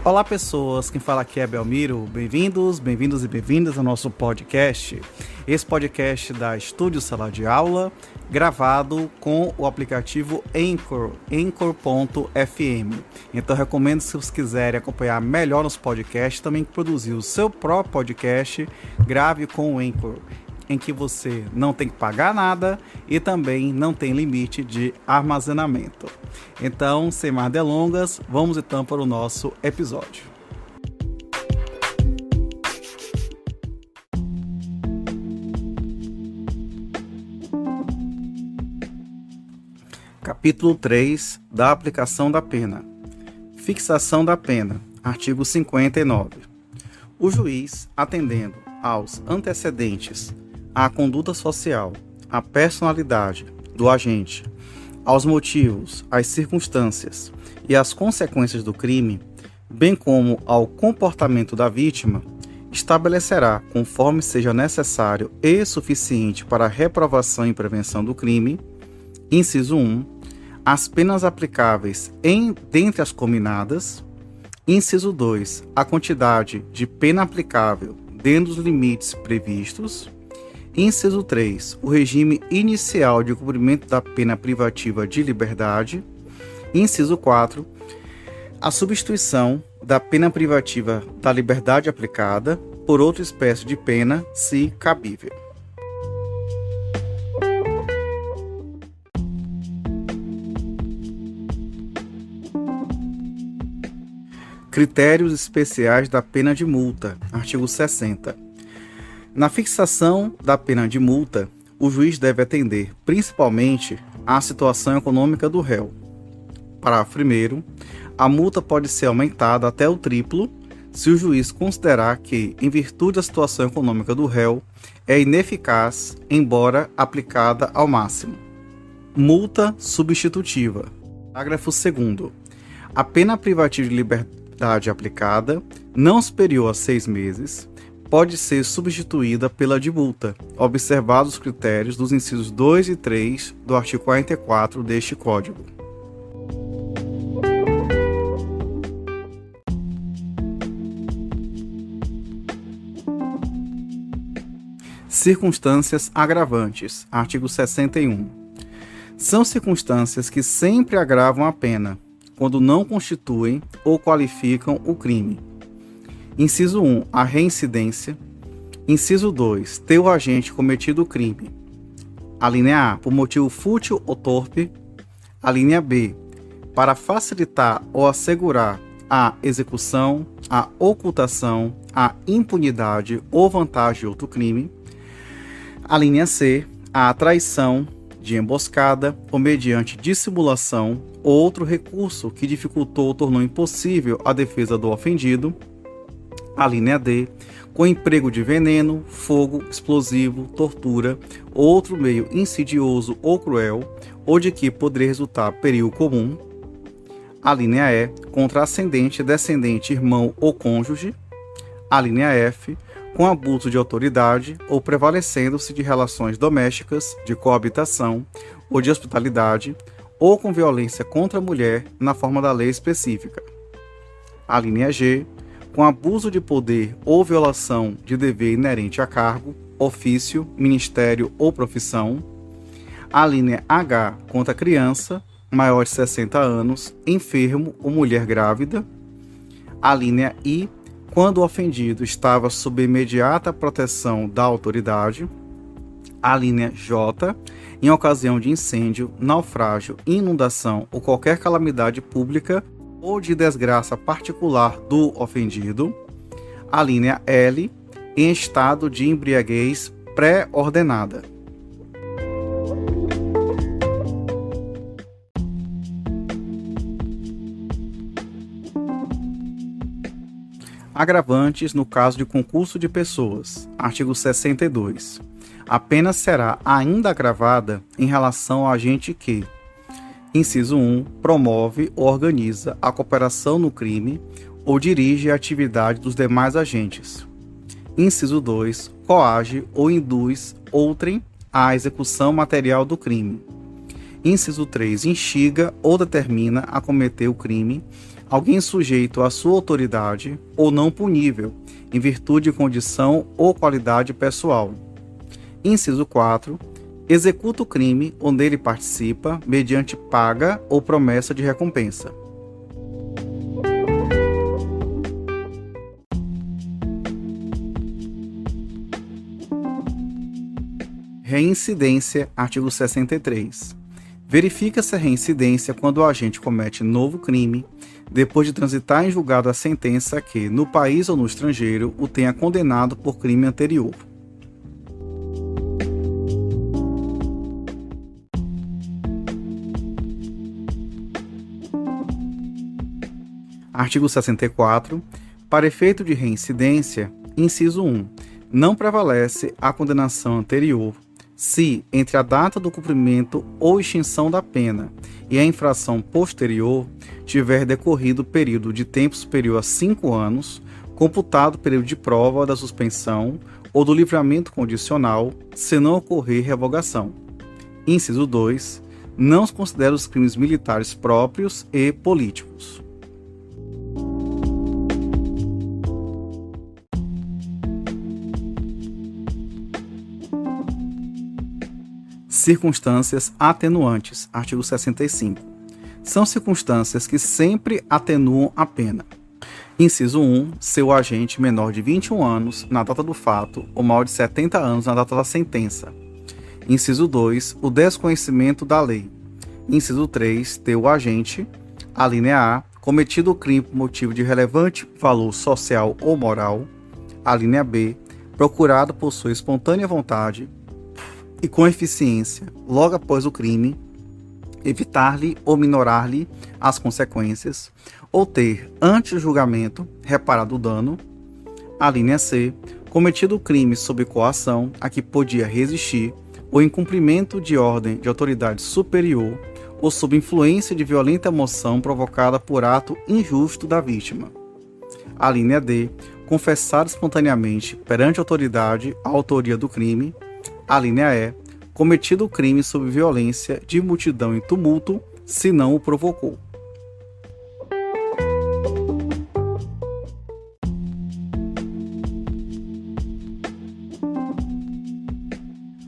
Olá pessoas, quem fala aqui é Belmiro, bem-vindos e bem-vindas ao nosso podcast. Esse podcast da Estúdio Sala de Aula, gravado com o aplicativo Anchor, Anchor.fm. Então recomendo, se vocês quiserem acompanhar melhor nos podcasts, também produzir o seu próprio podcast, grave com o Anchor, em que você não tem que pagar nada e também não tem limite de armazenamento. Então, sem mais delongas, vamos então para o nosso episódio. Capítulo 3 da aplicação da pena. Fixação da pena. Artigo 59. O juiz, atendendo aos antecedentes, à conduta social, à personalidade do agente, aos motivos, às circunstâncias e às consequências do crime, bem como ao comportamento da vítima, estabelecerá, conforme seja necessário e suficiente para a reprovação e prevenção do crime, inciso 1, as penas aplicáveis dentre as cominadas, inciso 2, a quantidade de pena aplicável dentro dos limites previstos, inciso 3, o regime inicial de cumprimento da pena privativa de liberdade. Inciso 4, a substituição da pena privativa da liberdade aplicada por outra espécie de pena, se cabível. Critérios especiais da pena de multa. Artigo 60. Na fixação da pena de multa, o juiz deve atender principalmente à situação econômica do réu. Parágrafo 1º. A multa pode ser aumentada até o triplo se o juiz considerar que, em virtude da situação econômica do réu, é ineficaz, embora aplicada ao máximo. Multa substitutiva. Parágrafo 2º. A pena privativa de liberdade aplicada, não superior a 6 meses, pode ser substituída pela de multa, observados os critérios dos incisos 2 e 3 do artigo 44 deste Código. Circunstâncias agravantes. Artigo 61. São circunstâncias que sempre agravam a pena, quando não constituem ou qualificam o crime. Inciso 1, a reincidência. Inciso 2, ter o agente cometido o crime. A linha A, por motivo fútil ou torpe. A linha B, para facilitar ou assegurar a execução, a ocultação, a impunidade ou vantagem de outro crime. A linha C, a traição de emboscada ou mediante dissimulação ou outro recurso que dificultou ou tornou impossível a defesa do ofendido. A linha D, com emprego de veneno, fogo, explosivo, tortura ou outro meio insidioso ou cruel, ou de que poderia resultar perigo comum. A linha E, contra ascendente, descendente, irmão ou cônjuge. A linha F, com abuso de autoridade ou prevalecendo-se de relações domésticas, de coabitação ou de hospitalidade, ou com violência contra a mulher na forma da lei específica. A linha G, com abuso de poder ou violação de dever inerente a cargo, ofício, ministério ou profissão. A linha H, contra criança, maior de 60 anos, enfermo ou mulher grávida. A linha I, quando o ofendido estava sob imediata proteção da autoridade. A linha J, em ocasião de incêndio, naufrágio, inundação ou qualquer calamidade pública ou de desgraça particular do ofendido. A linha L, em estado de embriaguez pré-ordenada. Agravantes no caso de concurso de pessoas. Artigo 62. A pena será ainda agravada em relação ao agente que: inciso 1, promove ou organiza a cooperação no crime ou dirige a atividade dos demais agentes. Inciso 2, coage ou induz outrem à execução material do crime. Inciso 3. Instiga ou determina a cometer o crime alguém sujeito à sua autoridade ou não punível, em virtude de condição ou qualidade pessoal. Inciso 4. Executa o crime ou nele participa, mediante paga ou promessa de recompensa. Reincidência, artigo 63. Verifica-se a reincidência quando o agente comete novo crime, depois de transitar em julgado a sentença que, no país ou no estrangeiro, o tenha condenado por crime anterior. Artigo 64. Para efeito de reincidência, inciso 1. Não prevalece a condenação anterior se, entre a data do cumprimento ou extinção da pena e a infração posterior, tiver decorrido período de tempo superior a 5 anos, computado o período de prova da suspensão ou do livramento condicional, se não ocorrer revogação. Inciso 2. Não se considera os crimes militares próprios e políticos. Circunstâncias atenuantes, artigo 65. São circunstâncias que sempre atenuam a pena. Inciso 1. Ser o agente menor de 21 anos na data do fato ou maior de 70 anos na data da sentença. Inciso 2. O desconhecimento da lei. Inciso 3. Ter o agente, a linha A, cometido o crime por motivo de relevante valor social ou moral. A linha B. Procurado por sua espontânea vontade e com eficiência, logo após o crime, evitar-lhe ou minorar-lhe as consequências, ou ter, antes do julgamento, reparado o dano. A linha C. Cometido o crime sob coação a que podia resistir, ou em cumprimento de ordem de autoridade superior, ou sob influência de violenta emoção provocada por ato injusto da vítima. A linha D. Confessar espontaneamente perante a autoridade a autoria do crime. A linha E. Cometido o crime sob violência de multidão e tumulto, se não o provocou.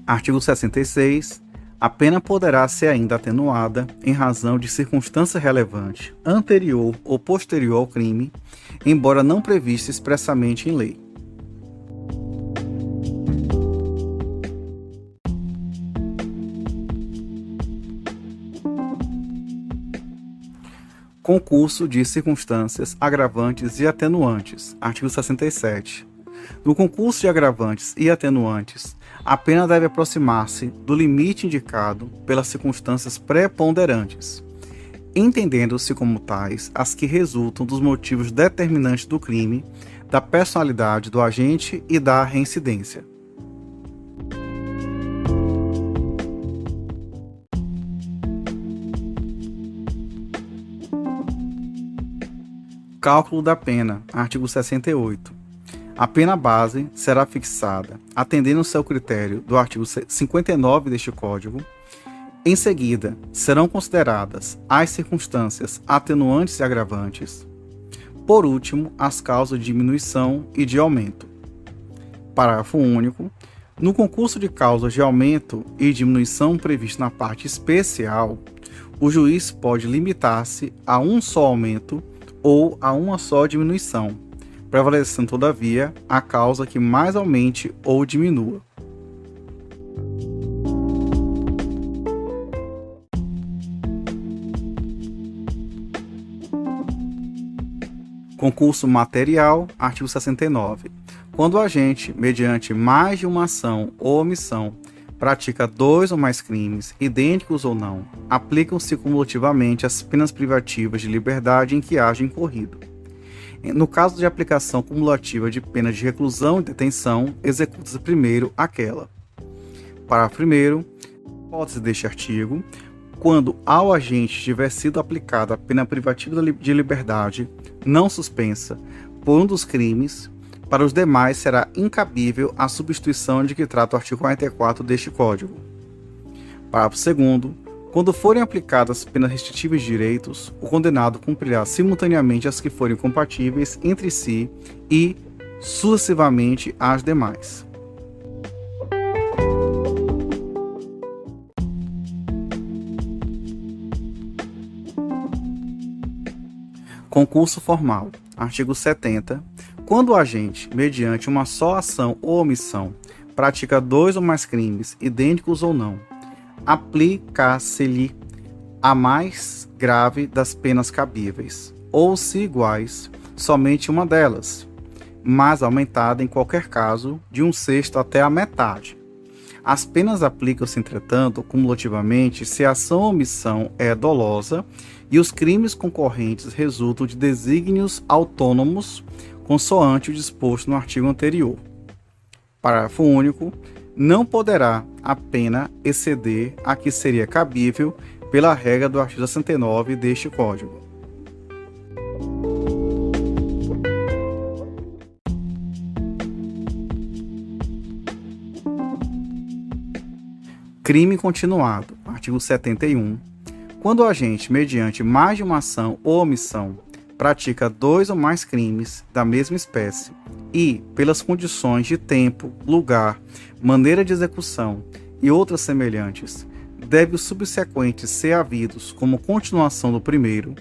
Artigo 66. A pena poderá ser ainda atenuada em razão de circunstância relevante, anterior ou posterior ao crime, embora não prevista expressamente em lei. Concurso de circunstâncias agravantes e atenuantes. Artigo 67. No concurso de agravantes e atenuantes, a pena deve aproximar-se do limite indicado pelas circunstâncias preponderantes, entendendo-se como tais as que resultam dos motivos determinantes do crime, da personalidade do agente e da reincidência. Cálculo da pena, artigo 68. A pena base será fixada, atendendo-se ao critério do artigo 59 deste Código. Em seguida, serão consideradas as circunstâncias atenuantes e agravantes. Por último, as causas de diminuição e de aumento. Parágrafo único. No concurso de causas de aumento e diminuição previsto na parte especial, o juiz pode limitar-se a um só aumento ou a uma só diminuição, prevalecendo, todavia, a causa que mais aumente ou diminua. Concurso material, artigo 69. Quando o agente, mediante mais de uma ação ou omissão, pratica 2 ou mais crimes, idênticos ou não, aplicam-se cumulativamente as penas privativas de liberdade em que haja incorrido. No caso de aplicação cumulativa de pena de reclusão e detenção, executa-se primeiro aquela. Parágrafo 1º. Hipótese deste artigo, quando ao agente tiver sido aplicada a pena privativa de liberdade não suspensa por um dos crimes, para os demais será incabível a substituição de que trata o artigo 44 deste Código. Parágrafo 2º. Quando forem aplicadas penas restritivas de direitos, o condenado cumprirá simultaneamente as que forem compatíveis entre si e, sucessivamente, as demais. Concurso formal. Artigo 70. Quando o agente, mediante uma só ação ou omissão, pratica 2 ou mais crimes, idênticos ou não, aplicar-se-lhe a mais grave das penas cabíveis, ou, se iguais, somente uma delas, mas aumentada em qualquer caso de 1/6 até a metade. As penas aplicam-se, entretanto, cumulativamente se a ação ou omissão é dolosa e os crimes concorrentes resultam de desígnios autônomos, consoante o disposto no artigo anterior. Parágrafo único. Não poderá a pena exceder a que seria cabível pela regra do artigo 69 deste Código. Crime continuado. Artigo 71. Quando o agente, mediante mais de uma ação ou omissão, pratica 2 ou mais crimes da mesma espécie e, pelas condições de tempo, lugar, maneira de execução e outras semelhantes, deve os subsequentes ser havidos como continuação do primeiro,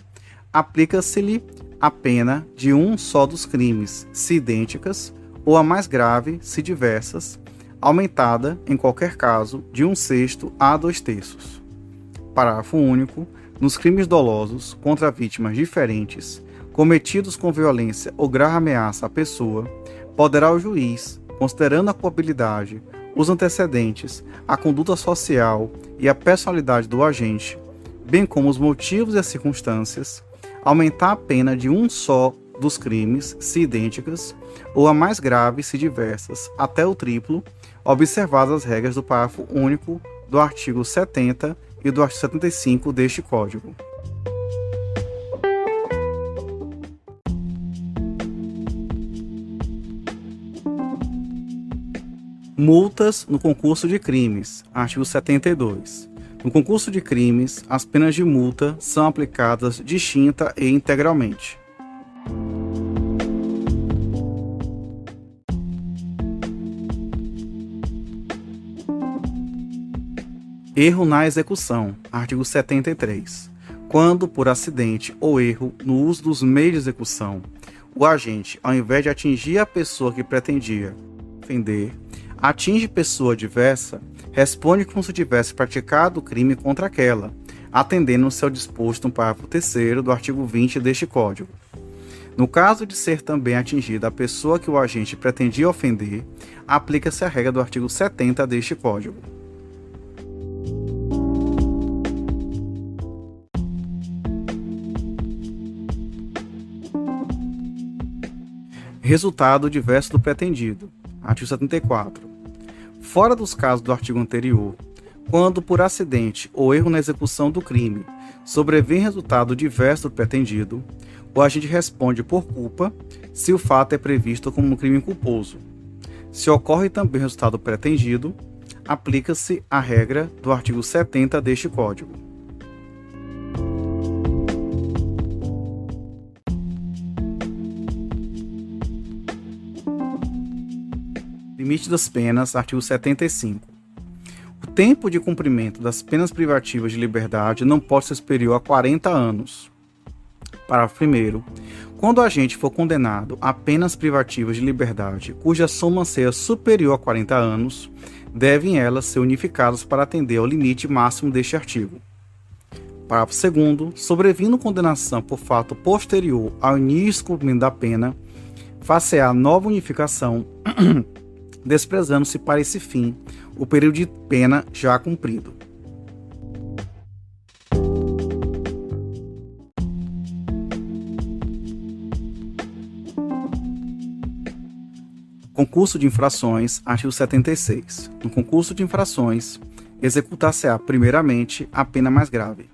aplica-se-lhe a pena de um só dos crimes, se idênticas, ou a mais grave, se diversas, aumentada, em qualquer caso, de 1/6 a 2/3. Parágrafo único. Nos crimes dolosos contra vítimas diferentes, cometidos com violência ou grave ameaça à pessoa, poderá o juiz, considerando a culpabilidade, os antecedentes, a conduta social e a personalidade do agente, bem como os motivos e as circunstâncias, aumentar a pena de um só dos crimes, se idênticas, ou a mais grave, se diversas, até o triplo, observadas as regras do parágrafo único do artigo 70 e do artigo 75 deste Código. Multas no concurso de crimes. Artigo 72. No concurso de crimes, as penas de multa são aplicadas distinta e integralmente. Erro na execução. Artigo 73. Quando, por acidente ou erro no uso dos meios de execução, o agente, ao invés de atingir a pessoa que pretendia ofender, atinge pessoa adversa, responde como se tivesse praticado o crime contra aquela, atendendo-se ao disposto no parágrafo 3º do artigo 20 deste Código. No caso de ser também atingida a pessoa que o agente pretendia ofender, aplica-se a regra do artigo 70 deste Código. Resultado diverso do pretendido. Artigo 74. Fora dos casos do artigo anterior, quando por acidente ou erro na execução do crime sobrevém resultado diverso do pretendido, o agente responde por culpa se o fato é previsto como um crime culposo. Se ocorre também resultado pretendido, aplica-se a regra do artigo 70 deste Código. Limite das penas, artigo 75. O tempo de cumprimento das penas privativas de liberdade não pode ser superior a 40 anos. Parágrafo 1º. Quando o agente for condenado a penas privativas de liberdade cuja soma seja superior a 40 anos, devem elas ser unificadas para atender ao limite máximo deste artigo. Parágrafo 2º. Sobrevindo condenação por fato posterior ao início do cumprimento da pena, far-se-á nova unificação desprezando-se para esse fim o período de pena já cumprido. Concurso de infrações, artigo 76. No concurso de infrações, executar-se-á primeiramente a pena mais grave.